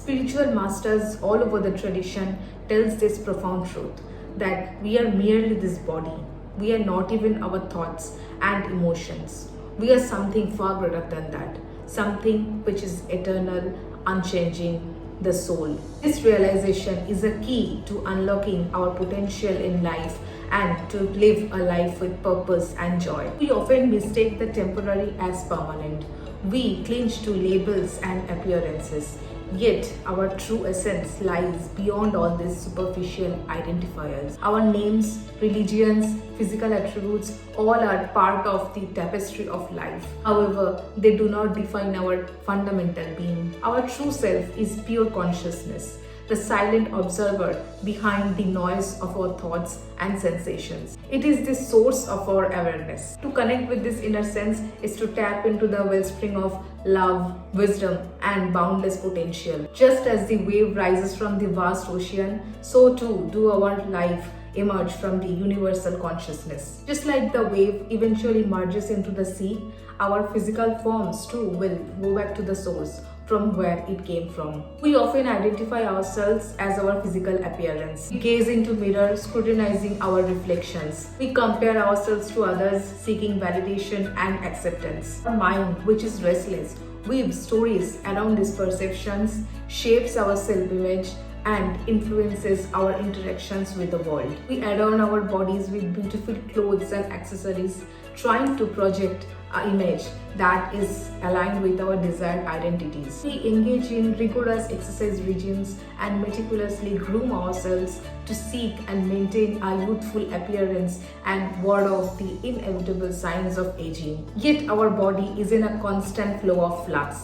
Spiritual masters all over the tradition tells this profound truth that we are merely this body. We are not even our thoughts and emotions. We are something far greater than that, something which is eternal, unchanging, the soul. This realization is a key to unlocking our potential in life and to live a life with purpose and joy. We often mistake the temporary as permanent. We cling to labels and appearances. Yet, our true essence lies beyond all these superficial identifiers. Our names, religions, physical attributes all are part of the tapestry of life. However, they do not define our fundamental being. Our true self is pure consciousness, the silent observer behind the noise of our thoughts and sensations. It is the source of our awareness. To connect with this inner sense is to tap into the wellspring of love, wisdom, and boundless potential. Just as the wave rises from the vast ocean, so too do our life emerge from the universal consciousness. Just like the wave eventually merges into the sea, our physical forms too will go back to the source from where it came from. We often identify ourselves as our physical appearance. We gaze into mirrors, scrutinizing our reflections. We compare ourselves to others, seeking validation and acceptance. Our mind, which is restless, weaves stories around these perceptions, shapes our self-image, and influences our interactions with the world. We adorn our bodies with beautiful clothes and accessories, trying to project an image that is aligned with our desired identities. We engage in rigorous exercise regimes and meticulously groom ourselves to seek and maintain a youthful appearance and ward off the inevitable signs of aging. Yet our body is in a constant flow of flux.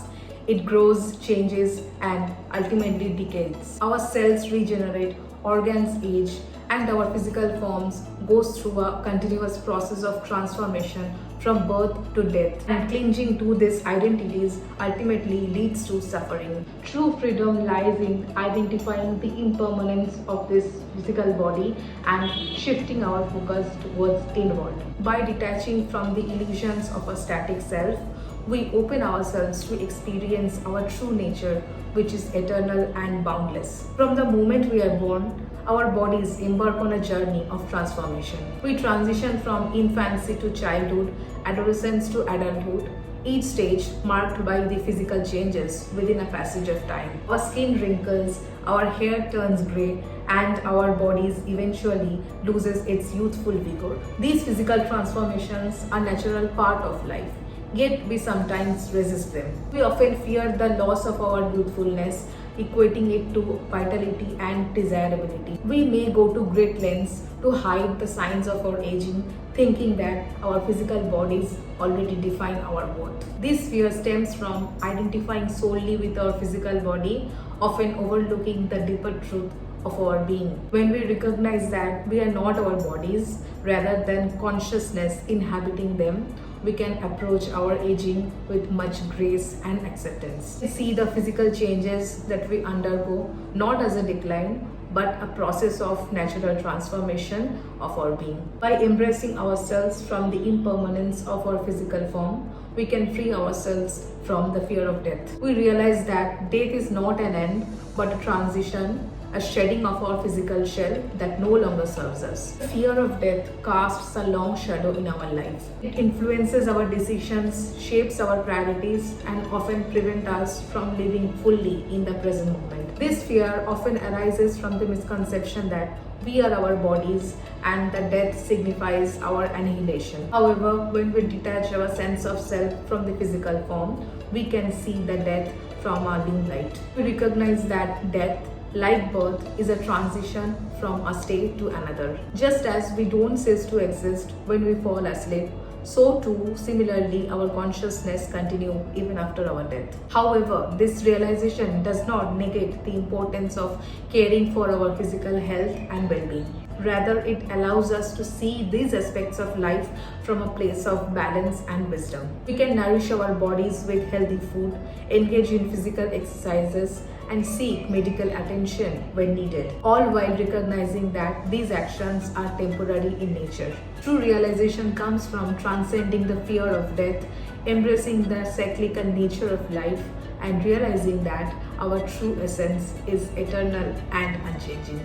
It grows, changes, and ultimately decays. Our cells regenerate, organs age, and our physical forms goes through a continuous process of transformation from birth to death. And clinging to these identities ultimately leads to suffering. True freedom lies in identifying the impermanence of this physical body and shifting our focus towards inward. By detaching from the illusions of a static self, we open ourselves to experience our true nature, which is eternal and boundless. From the moment we are born, our bodies embark on a journey of transformation. We transition from infancy to childhood, adolescence to adulthood, each stage marked by the physical changes within a passage of time. Our skin wrinkles, our hair turns grey, and our bodies eventually loses its youthful vigor. These physical transformations are a natural part of life. Yet we sometimes resist them. We often fear the loss of our youthfulness, equating it to vitality and desirability. We may go to great lengths to hide the signs of our aging, thinking that our physical bodies already define our worth. This fear stems from identifying solely with our physical body, often overlooking the deeper truth of our being. When we recognize that we are not our bodies, rather than consciousness inhabiting them, we can approach our aging with much grace and acceptance. We see the physical changes that we undergo not as a decline, but a process of natural transformation of our being. By embracing ourselves from the impermanence of our physical form, we can free ourselves from the fear of death. We realize that death is not an end, but a transition, a shedding of our physical shell that no longer serves us. The fear of death casts a long shadow in our life. It influences our decisions, shapes our priorities, and often prevents us from living fully in the present moment. This fear often arises from the misconception that we are our bodies and that death signifies our annihilation. However, when we detach our sense of self from the physical form, we can see the death from a new light. We recognize that death, like birth, is a transition from a state to another. Just as we don't cease to exist when we fall asleep, so too, similarly, our consciousness continues even after our death. However, this realization does not negate the importance of caring for our physical health and well-being. Rather, it allows us to see these aspects of life from a place of balance and wisdom. We can nourish our bodies with healthy food, engage in physical exercises, and seek medical attention when needed, all while recognizing that these actions are temporary in nature. True realization comes from transcending the fear of death, embracing the cyclical nature of life, and realizing that our true essence is eternal and unchanging.